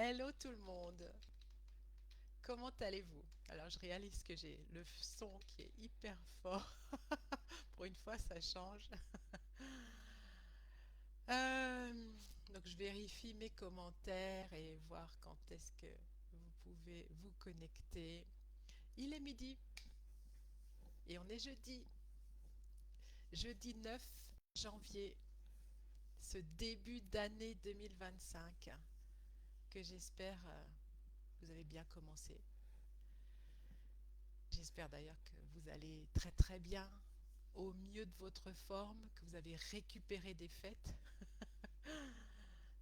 Hello tout le monde, comment allez-vous? Alors je réalise que j'ai le son qui est hyper fort. Pour une fois ça change. Euh, donc je vérifie mes commentaires et voir quand est-ce que vous pouvez vous connecter. Il est midi et on est jeudi 9 janvier, ce début d'année 2025 que j'espère vous avez bien commencé. J'espère d'ailleurs que vous allez très très bien, au mieux de votre forme, que vous avez récupéré des fêtes.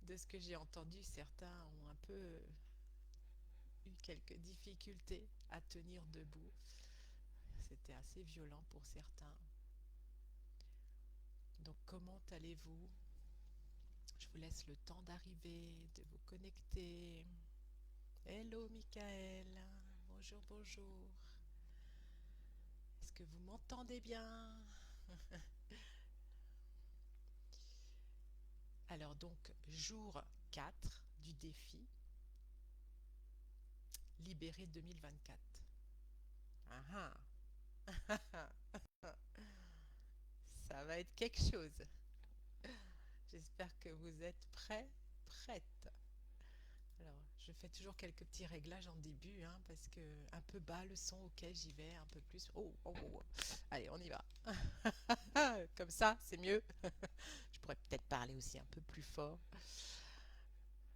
De ce que j'ai entendu, certains ont un peu eu quelques difficultés à tenir debout. C'était assez violent pour certains. Donc comment allez-vous? Je vous laisse le temps d'arriver, de vous connecter. Hello Michael, bonjour, bonjour. Est-ce que vous m'entendez bien? Alors donc, jour 4 du défi, libéré 2024. Ah ah, ça va être quelque chose. J'espère que vous êtes prêts, prêtes. Alors, je fais toujours quelques petits réglages en début, hein, parce que un peu bas le son, ok, j'y vais, un peu plus. Oh, oh, oh, oh. Allez, on y va. Comme ça, c'est mieux. Je pourrais peut-être parler aussi un peu plus fort.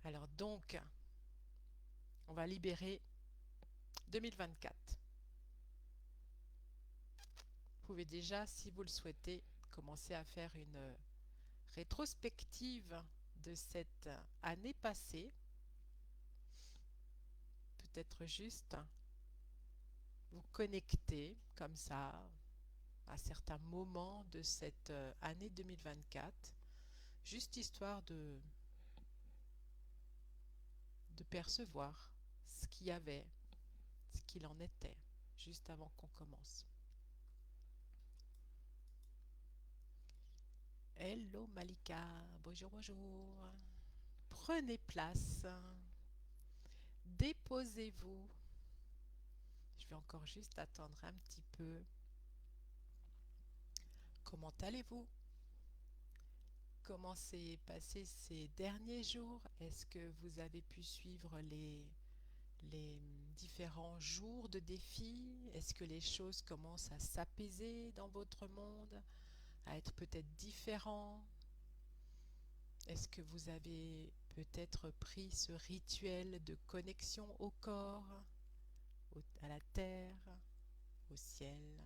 Alors donc, on va libérer 2024. Vous pouvez déjà, si vous le souhaitez, commencer à faire une rétrospective de cette année passée. Peut-être juste vous connecter comme ça à certains moments de cette année 2024, juste histoire de percevoir ce qu'il y avait, ce qu'il en était, juste avant qu'on commence. Hello Malika, bonjour, bonjour. Prenez place, déposez-vous. Je vais encore juste attendre un petit peu. Comment allez-vous? Comment s'est passé ces derniers jours? Est-ce que vous avez pu suivre les différents jours de défi? Est-ce que les choses commencent à s'apaiser dans votre monde, à être peut-être différents? Est-ce que vous avez peut-être pris ce rituel de connexion au corps, à la terre, au ciel?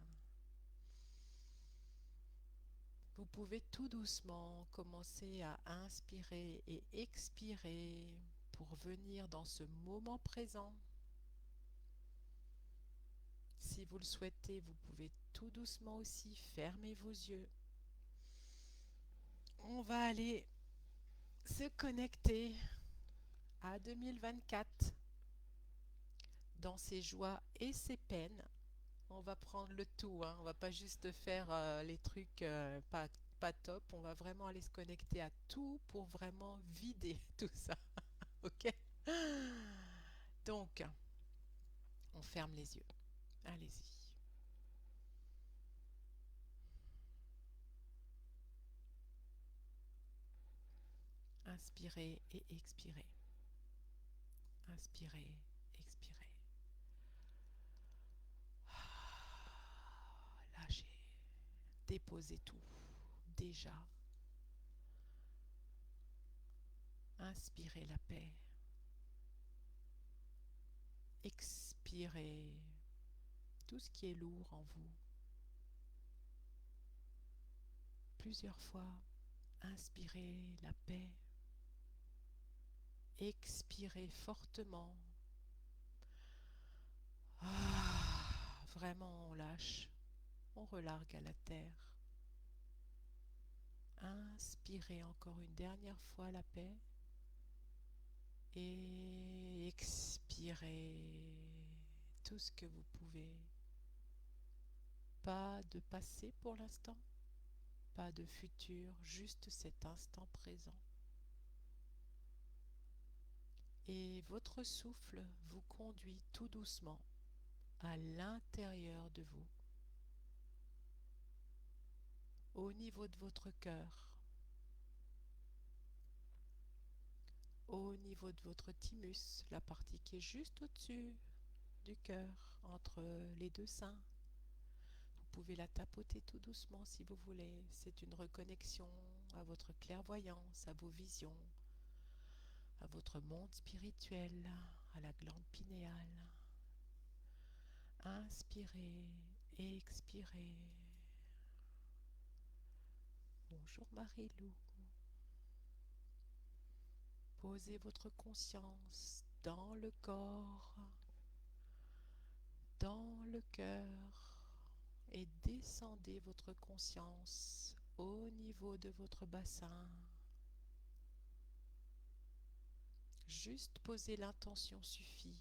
Vous pouvez tout doucement commencer à inspirer et expirer pour venir dans ce moment présent. Si vous le souhaitez, vous pouvez tout doucement aussi fermer vos yeux. On va aller se connecter à 2024 dans ses joies et ses peines. On va prendre le tout, hein. On va pas juste faire les trucs pas top. On va vraiment aller se connecter à tout pour vraiment vider tout ça. Ok? Donc, on ferme les yeux. Allez-y. Inspirez et expirez. Inspirez, expirez. Lâchez. Déposez tout. Déjà. Inspirez la paix. Expirez tout ce qui est lourd en vous. Plusieurs fois. Inspirez la paix. Expirez fortement. Vraiment, on lâche. On relargue à la terre. Inspirez encore une dernière fois la paix. Et expirez tout ce que vous pouvez. Pas de passé pour l'instant, pas de futur, juste cet instant présent. Et votre souffle vous conduit tout doucement à l'intérieur de vous, au niveau de votre cœur, au niveau de votre thymus, la partie qui est juste au-dessus du cœur, entre les deux seins. Vous pouvez la tapoter tout doucement si vous voulez. C'est une reconnexion à votre clairvoyance, à vos visions, à votre monde spirituel, à la glande pinéale. Inspirez, expirez. Bonjour Marie-Lou. Posez votre conscience dans le corps, dans le cœur et descendez votre conscience au niveau de votre bassin. Juste poser l'intention suffit.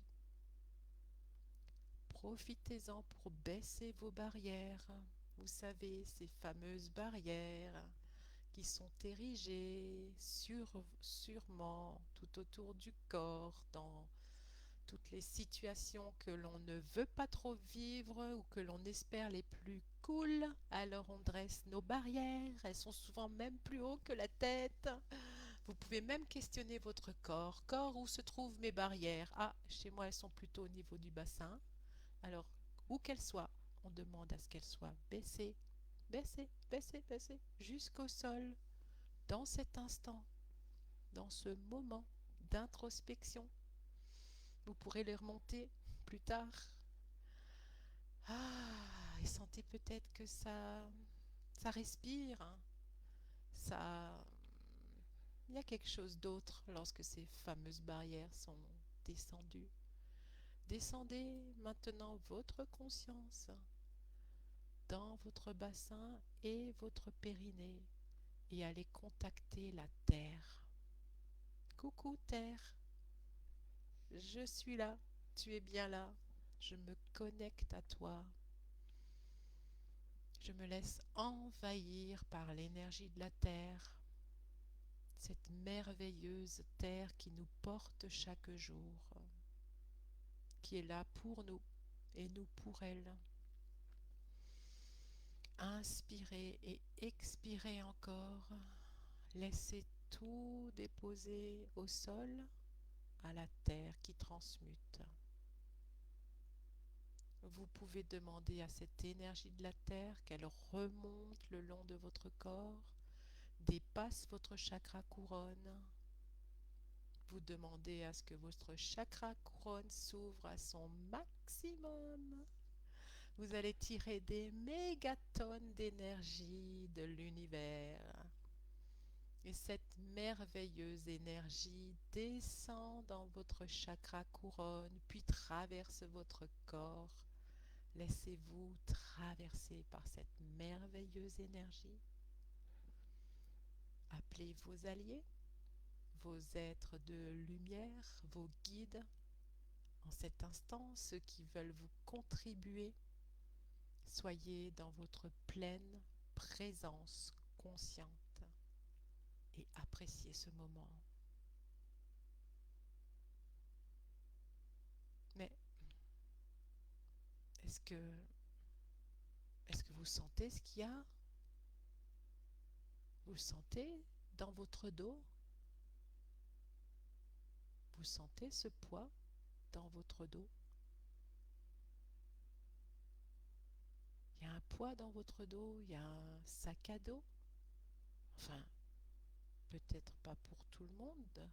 Profitez-en pour baisser vos barrières. Vous savez, ces fameuses barrières qui sont érigées sûrement tout autour du corps, dans toutes les situations que l'on ne veut pas trop vivre ou que l'on espère les plus cool. Alors on dresse nos barrières, elles sont souvent même plus haut que la tête. Vous pouvez même questionner votre corps. Corps, où se trouvent mes barrières? Ah, chez moi elles sont plutôt au niveau du bassin. Alors, où qu'elles soient, on demande à ce qu'elles soient baissées, baissées, baissées, baissées, jusqu'au sol, dans cet instant, dans ce moment d'introspection. Vous pourrez les remonter plus tard. Ah, et sentez peut-être que ça respire, hein. Ça, il y a quelque chose d'autre lorsque ces fameuses barrières sont descendues. Descendez maintenant votre conscience dans votre bassin et votre périnée et allez contacter la terre. Coucou terre, je suis là, tu es bien là, je me connecte à toi. Je me laisse envahir par l'énergie de la terre, cette merveilleuse terre qui nous porte chaque jour, qui est là pour nous et nous pour elle. Inspirez et expirez encore. Laissez tout déposer au sol, à la terre qui transmute. Vous pouvez demander à cette énergie de la terre qu'elle remonte le long de votre corps, dépasse votre chakra couronne. Vous demandez à ce que votre chakra couronne s'ouvre à son maximum. Vous allez tirer des mégatonnes d'énergie de l'univers. Et cette merveilleuse énergie descend dans votre chakra couronne, puis traverse votre corps. Laissez-vous traverser par cette merveilleuse énergie. Appelez vos alliés, vos êtres de lumière, vos guides. En cet instant, ceux qui veulent vous contribuer, soyez dans votre pleine présence consciente et appréciez ce moment. Mais est-ce que, est-ce que vous sentez ce qu'il y a? Vous le sentez dans votre dos? Vous sentez ce poids dans votre dos? Il y a un poids dans votre dos, il y a un sac à dos. Enfin, peut-être pas pour tout le monde.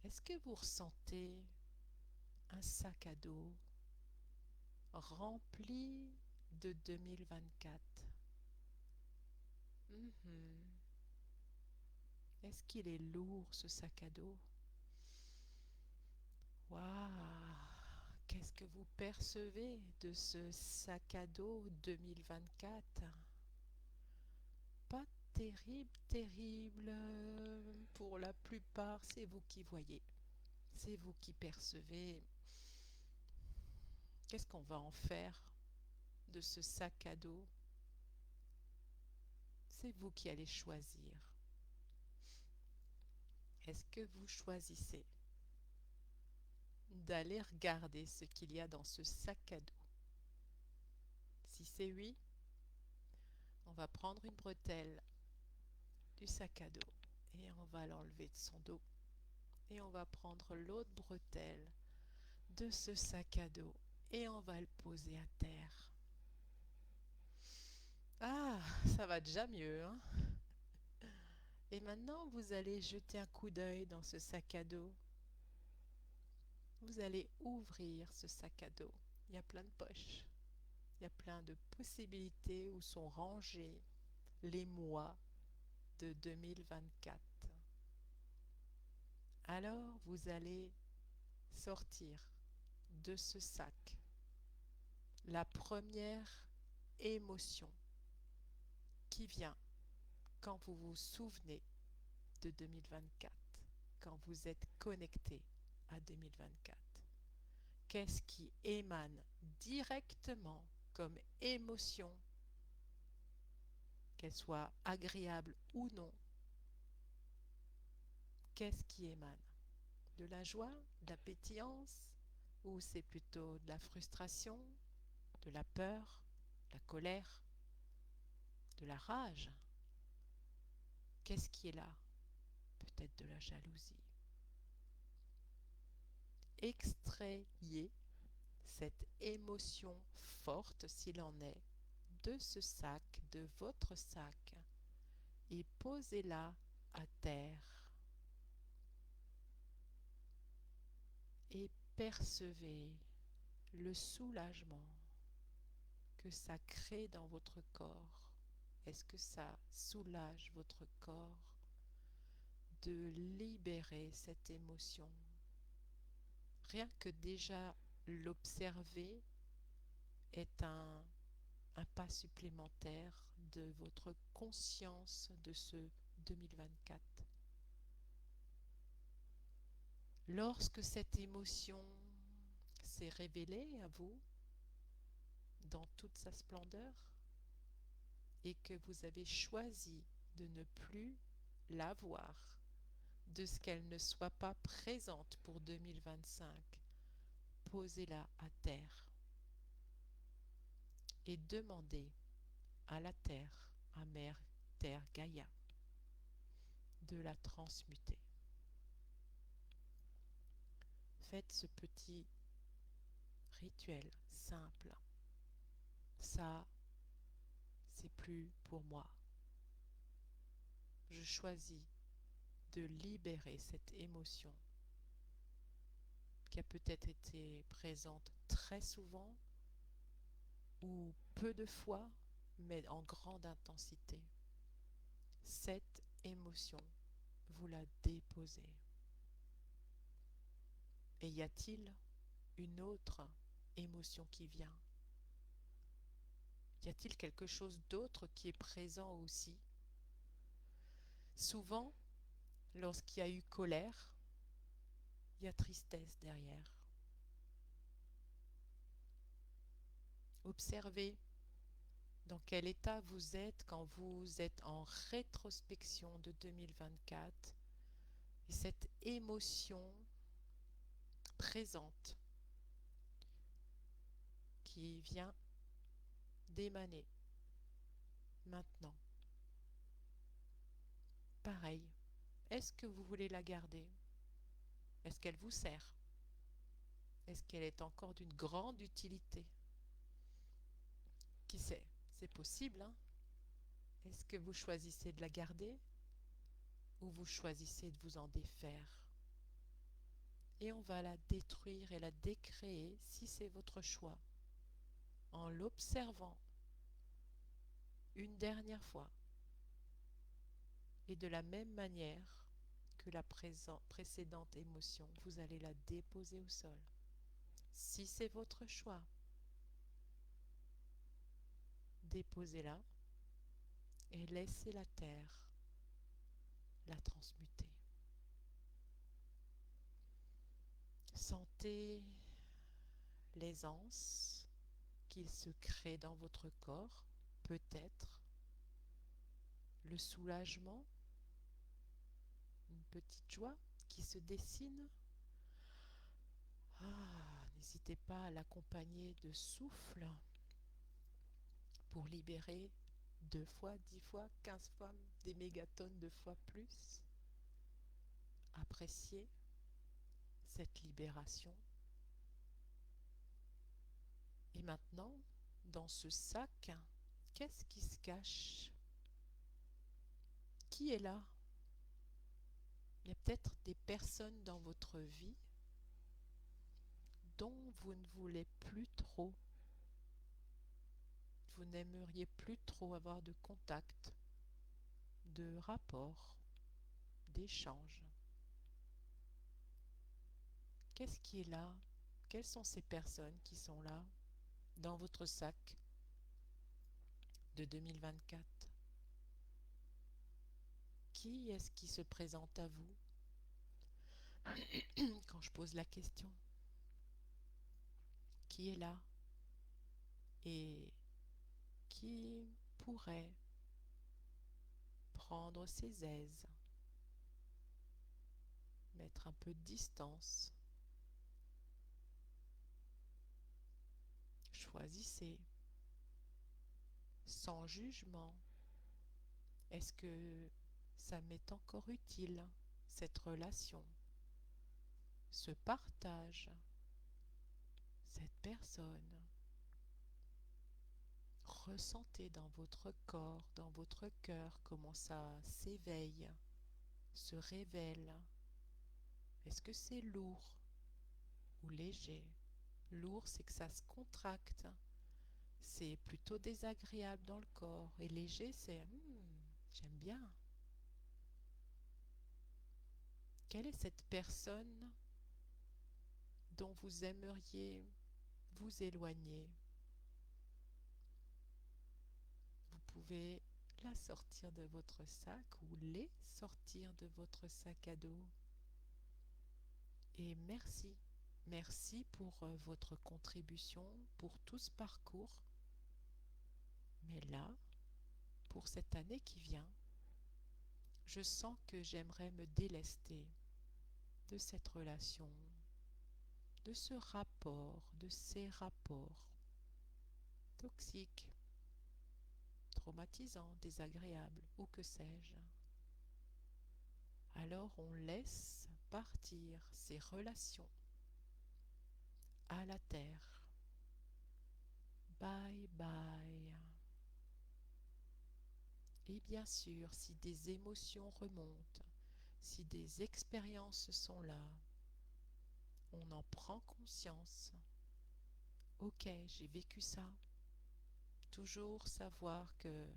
Est-ce que vous ressentez un sac à dos rempli de 2024? Est-ce qu'il est lourd ce sac à dos? Waouh! Qu'est-ce que vous percevez de ce sac à dos 2024? Pas terrible, terrible. Pour la plupart, c'est vous qui voyez. C'est vous qui percevez. Qu'est-ce qu'on va en faire de ce sac à dos? C'est vous qui allez choisir. Est-ce que vous choisissez? d'aller regarder ce qu'il y a dans ce sac à dos. Si c'est oui, on va prendre une bretelle du sac à dos et on va l'enlever de son dos. Et on va prendre l'autre bretelle de ce sac à dos et on va le poser à terre. Ah, ça va déjà mieux, hein? Et maintenant, vous allez jeter un coup d'œil dans ce sac à dos. Vous allez ouvrir ce sac à dos. Il y a plein de poches. Il y a plein de possibilités où sont rangés les mois de 2024. Alors, vous allez sortir de ce sac la première émotion qui vient quand vous vous souvenez de 2024, quand vous êtes connecté à 2024. Qu'est-ce qui émane directement comme émotion, qu'elle soit agréable ou non? Qu'est-ce qui émane? De la joie, de la pétillance, ou c'est plutôt de la frustration, de la peur, de la colère, de la rage? Qu'est-ce qui est là? Peut-être de la jalousie. Extrayez cette émotion forte, s'il en est, de ce sac, de votre sac, et posez-la à terre. Et percevez le soulagement que ça crée dans votre corps. Est-ce que ça soulage votre corps de libérer cette émotion? Rien que déjà l'observer est un pas supplémentaire de votre conscience de ce 2024. Lorsque cette émotion s'est révélée à vous dans toute sa splendeur et que vous avez choisi de ne plus la voir, de ce qu'elle ne soit pas présente pour 2025, posez-la à terre et demandez à la terre, à Mère Terre Gaïa, de la transmuter. Faites ce petit rituel simple. Ça, c'est plus pour moi. Je choisis de libérer cette émotion qui a peut-être été présente très souvent ou peu de fois, mais en grande intensité. Cette émotion, vous la déposez. Et y a-t-il une autre émotion qui vient? Y a-t-il quelque chose d'autre qui est présent aussi? Souvent, lorsqu'il y a eu colère, il y a tristesse derrière. Observez dans quel état vous êtes quand vous êtes en rétrospection de 2024 et cette émotion présente qui vient d'émaner maintenant. Pareil, est-ce que vous voulez la garder? Est-ce qu'elle vous sert? Est-ce qu'elle est encore d'une grande utilité? Qui sait? C'est possible, hein? Est-ce que vous choisissez de la garder ou vous choisissez de vous en défaire? Et on va la détruire et la décréer si c'est votre choix, en l'observant une dernière fois. Et de la même manière que la précédente émotion, vous allez la déposer au sol. Si c'est votre choix, déposez-la et laissez la terre la transmuter. Sentez l'aisance qu'il se crée dans votre corps, peut-être le soulagement, une petite joie qui se dessine. N'hésitez pas à l'accompagner de souffle pour libérer 2 fois, 10 fois, 15 fois, des mégatonnes de fois plus. Appréciez cette libération. Et maintenant, dans ce sac, qu'est-ce qui se cache? Qui est là? Il y a peut-être des personnes dans votre vie dont vous ne voulez plus trop. Vous n'aimeriez plus trop avoir de contact, de rapport, d'échange. Qu'est-ce qui est là? Quelles sont ces personnes qui sont là dans votre sac de 2024? Qui est-ce qui se présente à vous quand je pose la question? Qui est là et qui pourrait prendre ses aises, mettre un peu de distance? Choisissez, sans jugement. Est-ce que ça m'est encore utile, cette relation, ce partage, cette personne? Ressentez dans votre corps, dans votre cœur, comment ça s'éveille, se révèle. Est-ce que c'est lourd ou léger? Lourd, c'est que ça se contracte. C'est plutôt désagréable dans le corps. Et léger, c'est j'aime bien. Quelle est cette personne dont vous aimeriez vous éloigner? Vous pouvez la sortir de votre sac ou les sortir de votre sac à dos. Et merci. Merci pour votre contribution, pour tout ce parcours. Mais là, pour cette année qui vient, je sens que j'aimerais me délester de cette relation, de ce rapport, de ces rapports toxiques, traumatisants, désagréables, ou que sais-je. Alors on laisse partir ces relations à la terre. Bye bye. Et bien sûr, si des émotions remontent, si des expériences sont là, on en prend conscience. Ok, j'ai vécu ça. Toujours savoir que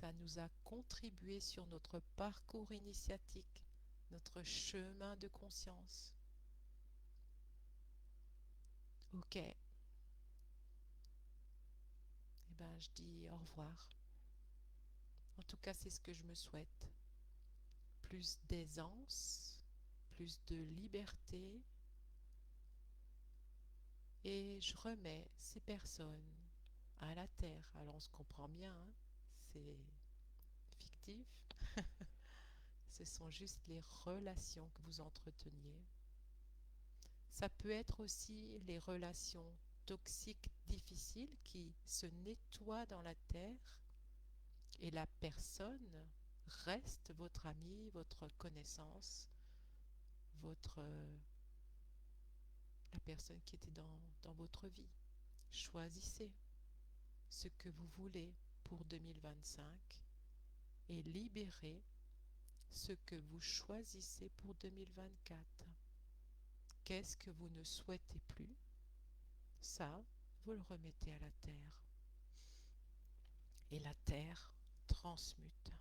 ça nous a contribué sur notre parcours initiatique, notre chemin de conscience. Ok. Eh ben, je dis au revoir. En tout cas, c'est ce que je me souhaite. Plus d'aisance, plus de liberté. Et je remets ces personnes à la terre. Alors on se comprend bien, hein, c'est fictif. Ce sont juste les relations que vous entreteniez. Ça peut être aussi les relations toxiques difficiles qui se nettoient dans la terre et la personne reste votre ami, votre connaissance, votre la personne qui était dans votre vie. Choisissez ce que vous voulez pour 2025 et libérez ce que vous choisissez pour 2024. Qu'est-ce que vous ne souhaitez plus? Ça, vous le remettez à la terre. Et la terre transmute.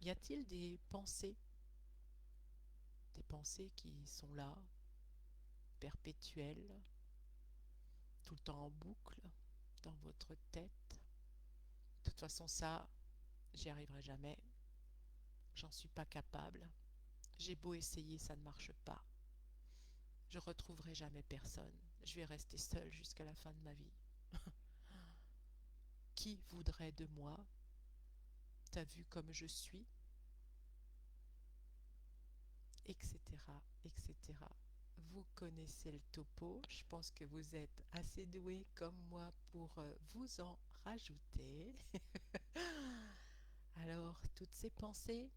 Y a-t-il des pensées qui sont là, perpétuelles, tout le temps en boucle, dans votre tête? De toute façon, ça, j'y arriverai jamais. J'en suis pas capable. J'ai beau essayer, ça ne marche pas. Je retrouverai jamais personne. Je vais rester seule jusqu'à la fin de ma vie. Qui voudrait de moi? T'as vu comme je suis? etc., etc. Vous connaissez le topo, je pense que vous êtes assez doué comme moi pour vous en rajouter. Alors, toutes ces pensées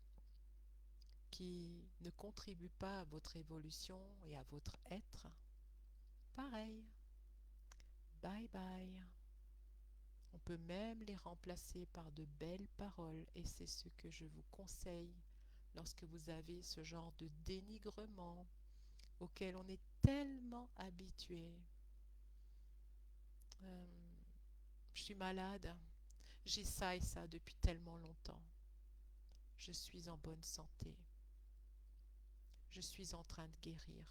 qui ne contribuent pas à votre évolution et à votre être, pareil, bye bye. On peut même les remplacer par de belles paroles et c'est ce que je vous conseille lorsque vous avez ce genre de dénigrement auquel on est tellement habitué. Euh, je suis malade, j'ai ça et ça depuis tellement longtemps. Je suis en bonne santé. Je suis en train de guérir.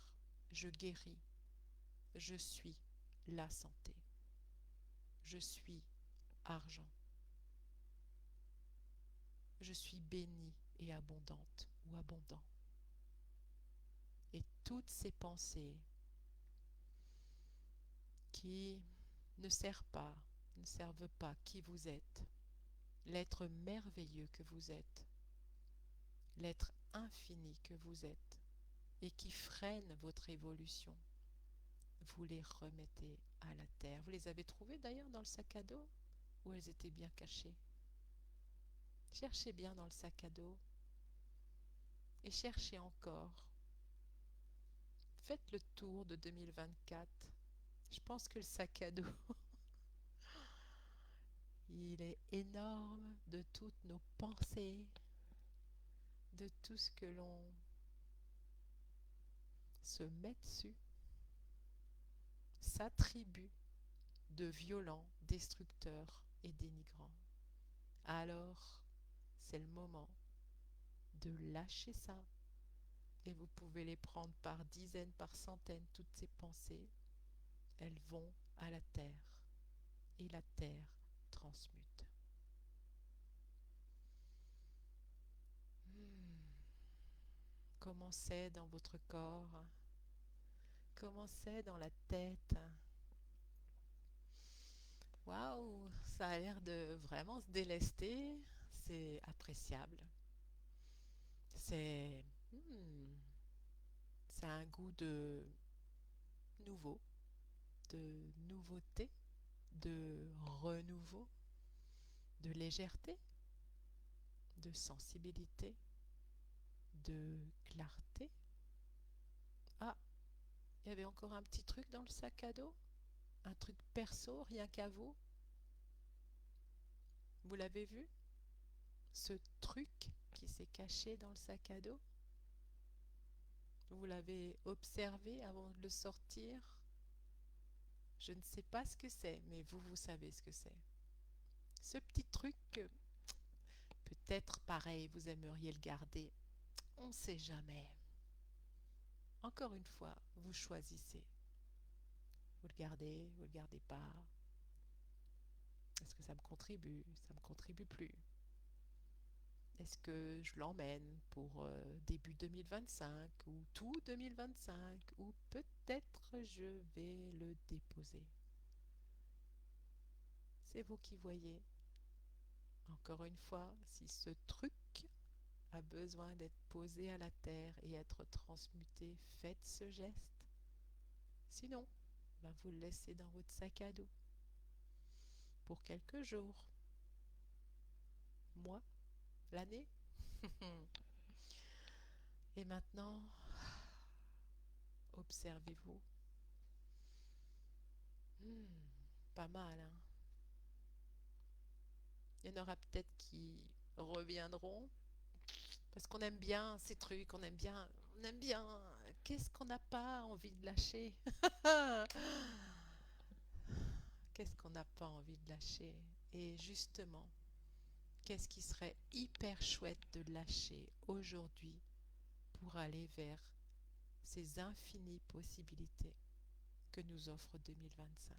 Je guéris. Je suis la santé. Je suis argent. Je suis bénie et abondante ou abondant. Et toutes ces pensées qui ne servent pas qui vous êtes, l'être merveilleux que vous êtes, l'être infini que vous êtes, et qui freinent votre évolution, vous les remettez à la terre. Vous les avez trouvées d'ailleurs dans le sac à dos ou elles étaient bien cachées? Cherchez bien dans le sac à dos et cherchez encore. Faites le tour de 2024. Je pense que le sac à dos, il est énorme de toutes nos pensées, de tout ce que l'on se met dessus, s'attribue de violents, destructeurs et dénigrants. Alors, c'est le moment de lâcher ça et vous pouvez les prendre par dizaines, par centaines, toutes ces pensées. Elles vont à la terre et la terre transmute. Hmm. Comment c'est dans votre corps? Comment c'est dans la tête? Waouh, ça a l'air de vraiment se délester. C'est appréciable. C'est ça a un goût de nouveau, de nouveauté, de renouveau, de légèreté, de sensibilité, de clarté. Ah, il y avait encore un petit truc dans le sac à dos, un truc perso, rien qu'à vous. Vous l'avez vu? Ce truc qui s'est caché dans le sac à dos. Vous l'avez observé avant de le sortir. Je ne sais pas ce que c'est, mais vous, vous savez ce que c'est. Ce petit truc, peut-être pareil, vous aimeriez le garder. On ne sait jamais. Encore une fois, vous choisissez. Vous le gardez pas. Est-ce que ça me contribue? Ça me contribue plus. Est-ce que je l'emmène pour début 2025 ou tout 2025 ou peut-être je vais le déposer? C'est vous qui voyez. Encore une fois, si ce truc a besoin d'être posé à la terre et être transmuté, faites ce geste. Sinon, ben vous le laissez dans votre sac à dos pour quelques jours, mois, l'année. Et maintenant, observez-vous. Hmm, pas mal, hein? Il y en aura peut-être qui reviendront parce qu'on aime bien ces trucs, on aime bien, on aime bien. Qu'est-ce qu'on n'a pas envie de lâcher? Qu'est-ce qu'on n'a pas envie de lâcher? Et justement, qu'est-ce qui serait hyper chouette de lâcher aujourd'hui pour aller vers ces infinies possibilités que nous offre 2025?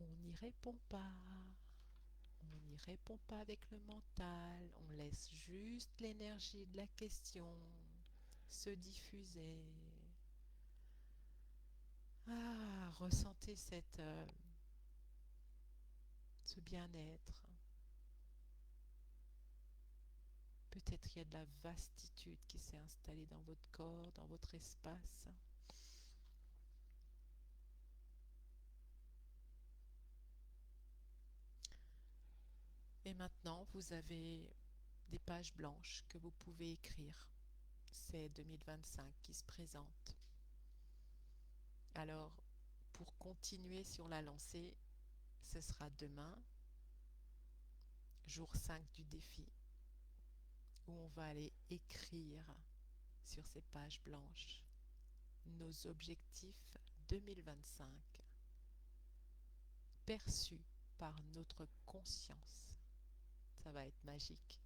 On n'y répond pas. On n'y répond pas avec le mental. On laisse juste l'énergie de la question se diffuser. Ah, ressentez ce bien-être. Peut-être il y a de la vastitude qui s'est installée dans votre corps, dans votre espace. Et maintenant, vous avez des pages blanches que vous pouvez écrire. C'est 2025 qui se présente. Alors, pour continuer sur la lancée, ce sera demain, jour 5 du défi, où on va aller écrire sur ces pages blanches nos objectifs 2025 perçus par notre conscience. Ça va être magique.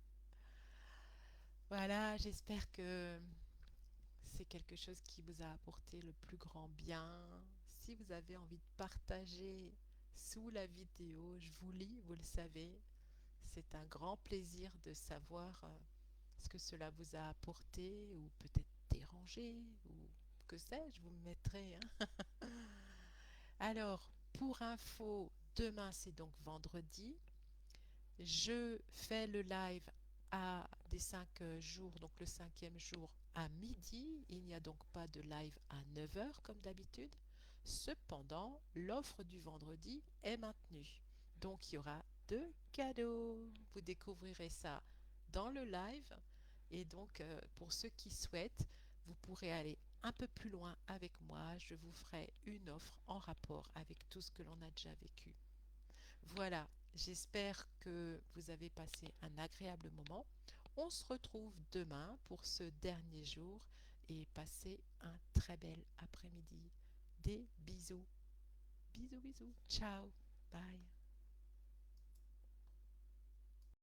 Voilà, j'espère que c'est quelque chose qui vous a apporté le plus grand bien. Si vous avez envie de partager sous la vidéo, je vous lis, vous le savez. C'est un grand plaisir de savoir ce que cela vous a apporté ou peut-être dérangé ou que sais-je, vous me mettrez. Hein. Alors, pour info, demain c'est donc vendredi. Je fais le live à des 5 jours, donc le cinquième jour à midi. Il n'y a donc pas de live à 9 heures comme d'habitude. Cependant, l'offre du vendredi est maintenue. Donc il y aura 2 cadeaux. Vous découvrirez ça dans le live. Et donc pour ceux qui souhaitent, vous pourrez aller un peu plus loin avec moi. Je vous ferai une offre en rapport avec tout ce que l'on a déjà vécu. Voilà, j'espère que vous avez passé un agréable moment. On se retrouve demain pour ce dernier jour et passez un très bel après-midi. Des bisous. Bisous, bisous. Ciao. Bye.